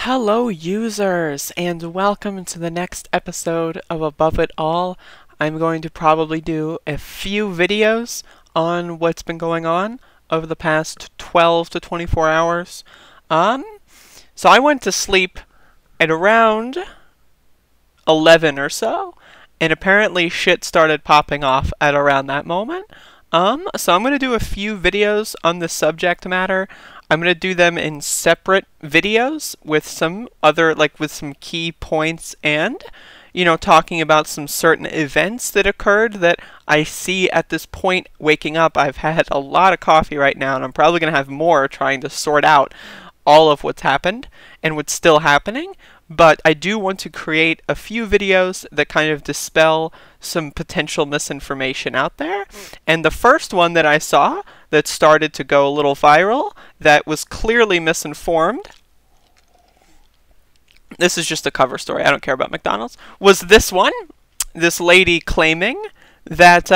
Hello users, and welcome to the next episode of Above It All. I'm going to probably do a few videos on what's been going on over the past 12 to 24 hours. So I went to sleep at around 11 or so, and apparently shit started popping off at around that moment. So I'm going to do a few videos on the subject matter. I'm going to do them in separate videos with some other, with some key points and, talking about some certain events that occurred that I see at this point waking up. I've had a lot of coffee right now, and I'm probably going to have more trying to sort out all of what's happened and what's still happening. But I do want to create a few videos that kind of dispel some potential misinformation out there. And the first one that I saw that started to go a little viral, that was clearly misinformed, this is just a cover story, I don't care about McDonald's, was this one. This lady claiming that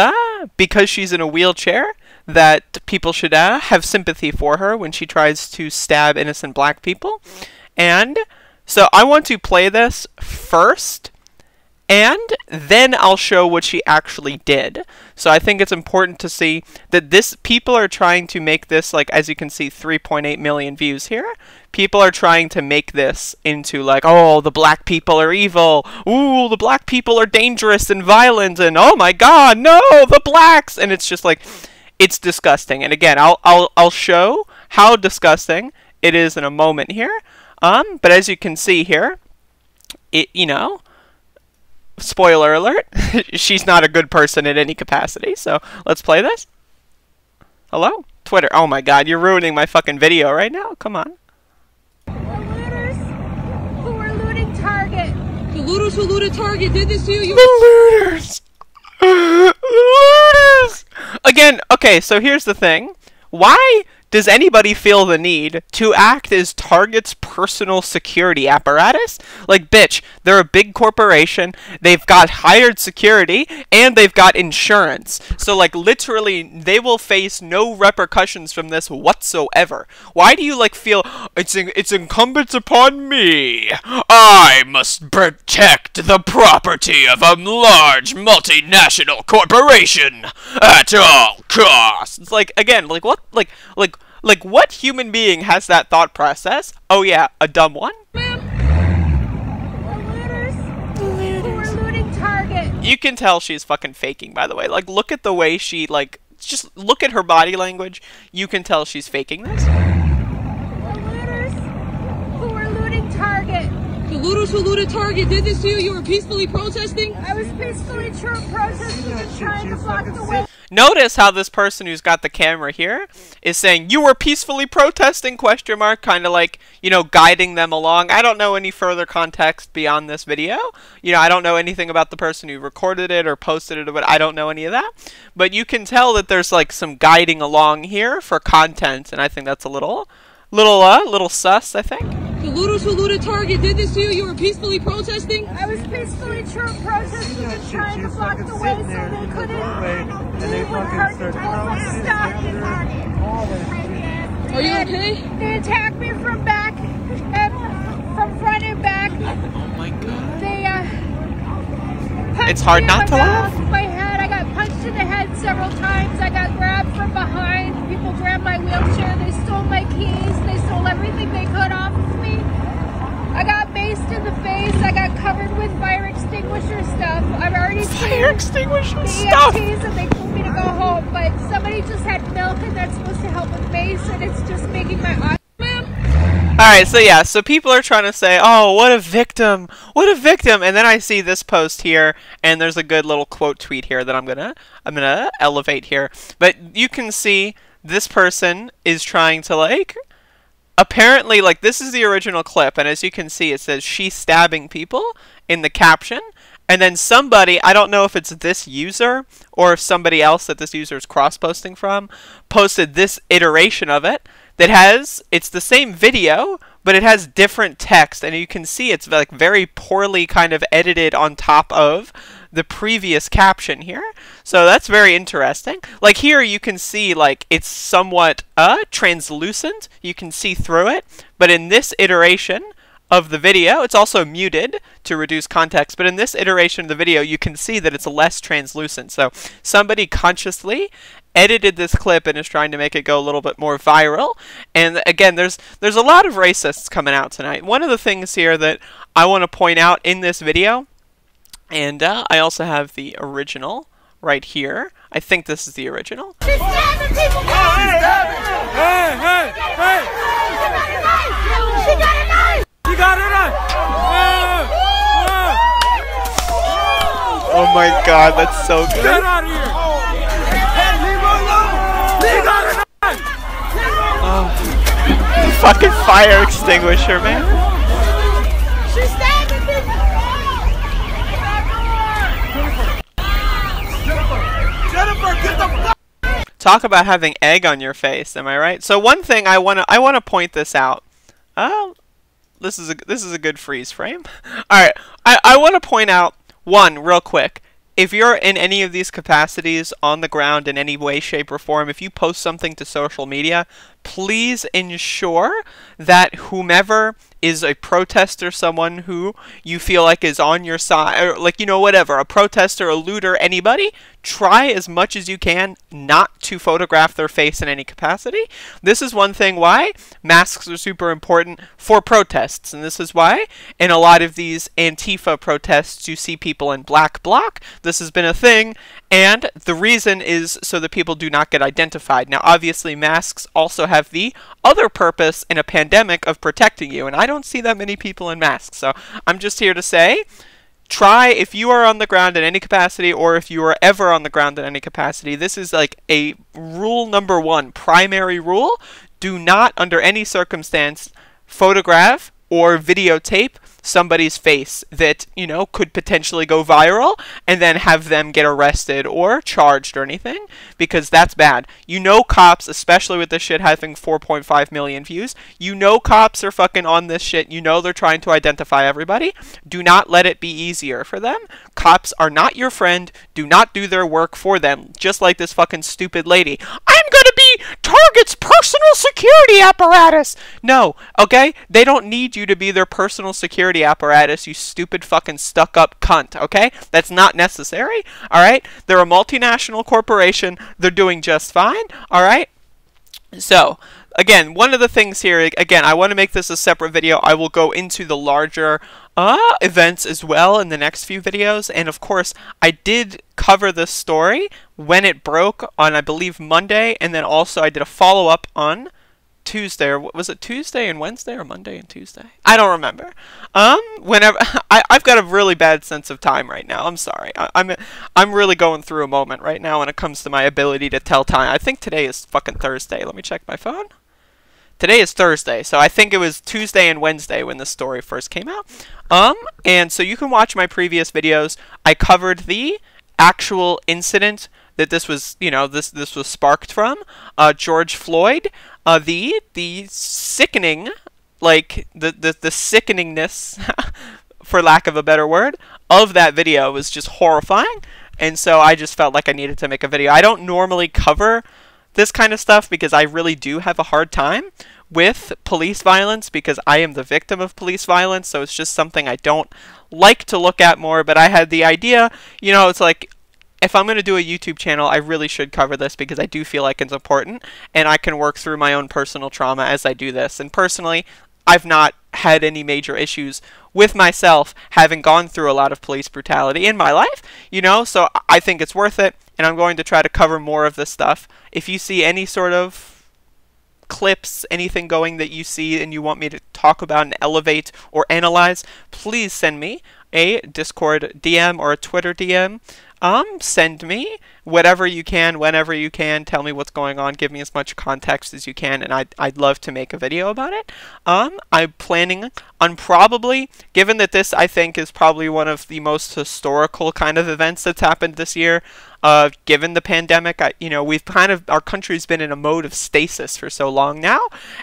because she's in a wheelchair, that people should have sympathy for her when she tries to stab innocent black people. And so I want to play this first, and then I'll show what she actually did. So I think it's important to see that people are trying to make this, as you can see, 3.8 million views here. People are trying to make this into oh, the black people are evil. Ooh, the black people are dangerous and violent, and oh my god, no, the blacks. And it's just it's disgusting. And again, I'll show how disgusting it is in a moment here. But as you can see here, spoiler alert, she's not a good person in any capacity. So let's play this. Hello? Twitter. Oh my god, you're ruining my fucking video right now. Come on. The looters who were looting Target. The looters who looted Target did this to you? The looters! The looters! Again, okay, so here's the thing. Why does anybody feel the need to act as Target's personal security apparatus? Bitch, they're a big corporation, they've got hired security, and they've got insurance. So, literally, they will face no repercussions from this whatsoever. Why do you, feel, it's incumbent upon me? I must protect the property of a large multinational corporation at all costs. It's again, what? What human being has that thought process? Oh yeah, a dumb one? The looters who were looting Target. You can tell she's fucking faking, by the way. Look at the way she, just look at her body language. You can tell she's faking this. The looters who were looting Target. The looters who looted Target did this to you? You were peacefully protesting? I was peacefully protesting and trying to block the way. Notice how this person who's got the camera here is saying, you were peacefully protesting, question mark, kind of guiding them along. I don't know any further context beyond this video. I don't know anything about the person who recorded it or posted it, but I don't know any of that. But you can tell that there's some guiding along here for content, and I think that's a little sus, I think. The looters who looted Target did this to you? You were peacefully protesting? I was peacefully protesting and trying to block the way so they couldn't leave when Target told us to stop in Target. Are you okay? They attacked me from back and from front and back. Oh my god. They punched It's hard me not in to my laugh. mouth, my head. I got punched in the head several times. I got grabbed from behind. People grabbed my wheelchair. They stole my keys. They stole everything they could off of me. I got maced in the face. I got covered with fire extinguisher stuff. I've already seen Fire extinguisher the stuff! EMTs and they told me to go home, but somebody just had milk and that's supposed to help with mace, and it's just making my eyes. Alright, so yeah, so people are trying to say, oh, what a victim, and then I see this post here, and there's a good little quote tweet here that I'm gonna elevate here, but you can see this person is trying to, apparently, this is the original clip, and as you can see, it says, she's stabbing people in the caption, and then somebody, I don't know if it's this user, or if somebody else that this user is cross-posting from, posted this iteration of it, that it's the same video, but it has different text, and you can see it's very poorly kind of edited on top of the previous caption here. So that's very interesting. Here you can see it's somewhat translucent. You can see through it, but in this iteration, of the video. It's also muted to reduce context, but in this iteration of the video, you can see that it's less translucent. So somebody consciously edited this clip and is trying to make it go a little bit more viral. And again, there's a lot of racists coming out tonight. One of the things here that I want to point out in this video, and I also have the original right here. I think this is the original. She's stabbing people! She's stabbing! Hey, hey, hey! She got a knife! She got a knife! Oh my god, that's so good. Get out of here! She got a knife! Oh. Fucking fire extinguisher, man. She's stabbing people! Jennifer, get the fuck! Talk about having egg on your face, am I right? So one thing I wanna point this out. This is a good freeze frame. All right, I want to point out one real quick. If you're in any of these capacities on the ground in any way, shape, or form, if you post something to social media, please ensure that whomever is a protester, someone who you feel like is on your side, or like, you know, whatever, a protester, a looter, anybody, try as much as you can not to photograph their face in any capacity. This is one thing why masks are super important for protests, and this is why in a lot of these Antifa protests you see people in black bloc. This has been a thing, and the reason is so that people do not get identified. Now, obviously, masks also have the other purpose in a pandemic of protecting you, and I don't see that many people in masks, so I'm just here to say, try, if you are on the ground in any capacity, or if you are ever on the ground in any capacity, this is like a rule number one, primary rule. Do not, under any circumstance, photograph or videotape somebody's face that, you know, could potentially go viral and then have them get arrested or charged or anything, because that's bad. You know cops, especially with this shit having 4.5 million views, you know cops are fucking on this shit. You know they're trying to identify everybody. Do not let it be easier for them. Cops are not your friend. Do not do their work for them. Just like this fucking stupid lady. I'm gonna be Target's personal security apparatus. No, okay? They don't need you to be their personal security apparatus, you stupid fucking stuck-up cunt, okay? That's not necessary, alright? They're a multinational corporation. They're doing just fine, alright? So, again, one of the things here, again, I want to make this a separate video. I will go into the larger events as well in the next few videos, and of course, I did cover this story when it broke on, I believe, Monday, and then also I did a follow-up on Tuesday, or was it Tuesday and Wednesday, or Monday and Tuesday? I don't remember. Whenever I've got a really bad sense of time right now. I'm sorry. I'm really going through a moment right now when it comes to my ability to tell time. I think today is fucking Thursday. Let me check my phone. Today is Thursday, so I think it was Tuesday and Wednesday when this story first came out. And so you can watch my previous videos. I covered the actual incident that this was, you know, this was sparked from. George Floyd. The sickening, like the sickeningness, for lack of a better word, of that video was just horrifying, and so I just felt like I needed to make a video. I don't normally cover this kind of stuff because I really do have a hard time with police violence because I am the victim of police violence, so it's just something I don't like to look at more, but I had the idea, you know, it's like, if I'm going to do a YouTube channel, I really should cover this because I do feel like it's important, and I can work through my own personal trauma as I do this. And personally, I've not had any major issues with myself having gone through a lot of police brutality in my life, you know, so I think it's worth it, and I'm going to try to cover more of this stuff. If you see any sort of clips, anything going that you see and you want me to talk about and elevate or analyze, please send me a Discord DM or a Twitter DM. Send me whatever you can, whenever you can. Tell me what's going on. Give me as much context as you can, and I'd love to make a video about it. I'm planning on probably, given that this I think is probably one of the most historical kind of events that's happened this year, given the pandemic, you know, we've kind of, our country's been in a mode of stasis for so long now,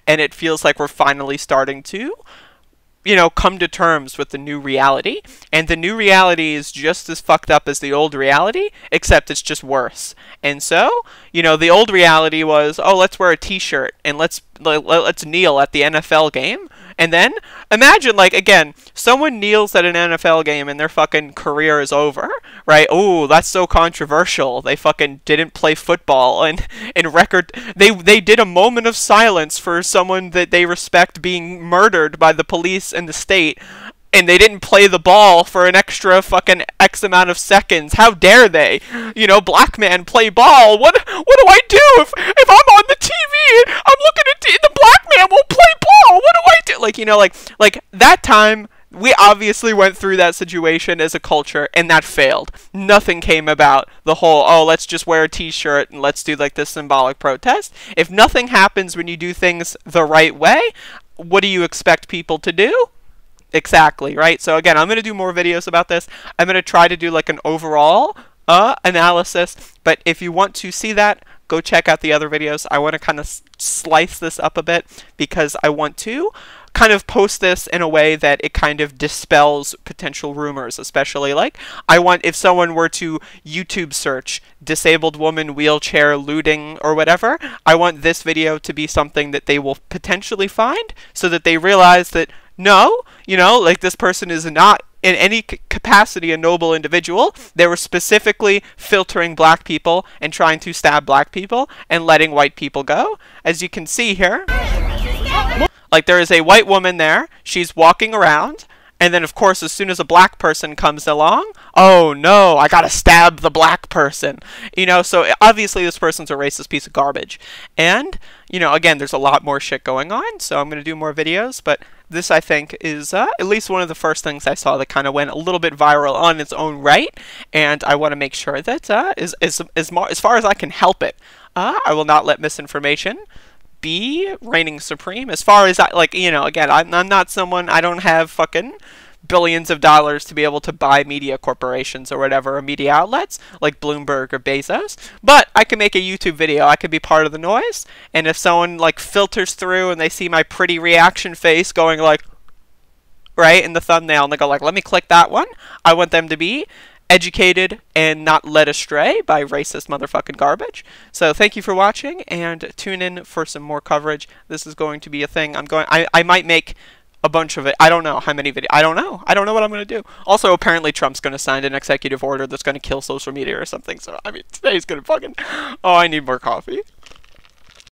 and it feels like we're finally starting to, you know, come to terms with the new reality, and the new reality is just as fucked up as the old reality, except it's just worse. And so, you know, the old reality was, oh, let's wear a t-shirt and let's kneel at the NFL game, And then imagine, like, again, someone kneels at an NFL game and their fucking career is over, right? Oh, that's so controversial. They fucking didn't play football, and in record they did a moment of silence for someone that they respect being murdered by the police and the state. And they didn't play the ball for an extra fucking X amount of seconds. How dare they? You know, black man play ball. What do I do if I'm on the TV? I'm looking at the black man won't play ball. What do I do? Like, you know, like that time we obviously went through that situation as a culture, and that failed. Nothing came about the whole, oh, let's just wear a t-shirt and let's do like this symbolic protest. If nothing happens when you do things the right way, what do you expect people to do? Exactly, right? So again, I'm going to do more videos about this. I'm going to try to do like an overall analysis, but if you want to see that, go check out the other videos. I want to kind of slice this up a bit because I want to kind of post this in a way that it kind of dispels potential rumors, especially like I want, if someone were to YouTube search disabled woman wheelchair looting or whatever, I want this video to be something that they will potentially find so that they realize that no, you know, like this person is not in any capacity a noble individual. They were specifically filtering black people and trying to stab black people and letting white people go. As you can see here, like there is a white woman there, she's walking around, and then of course as soon as a black person comes along, oh no, I gotta stab the black person. You know, so obviously this person's a racist piece of garbage. And, you know, again, there's a lot more shit going on, so I'm gonna do more videos, but this, I think, is at least one of the first things I saw that kind of went a little bit viral on its own right, and I want to make sure that as far as I can help it, I will not let misinformation be reigning supreme. As far as like, you know, again, I'm not someone, I don't have fucking billions of dollars to be able to buy media corporations or whatever, or media outlets like Bloomberg or Bezos, but I can make a YouTube video. I could be part of the noise, and if someone like filters through and they see my pretty reaction face going like right in the thumbnail and they go like, let me click that one, I want them to be educated and not led astray by racist motherfucking garbage. So thank you for watching, and tune in for some more coverage. This is going to be a thing. I might make a bunch of it. I don't know how many videos. I don't know what I'm going to do. Also, apparently Trump's going to sign an executive order that's going to kill social media or something. So, I mean, today's going to fucking... Oh, I need more coffee.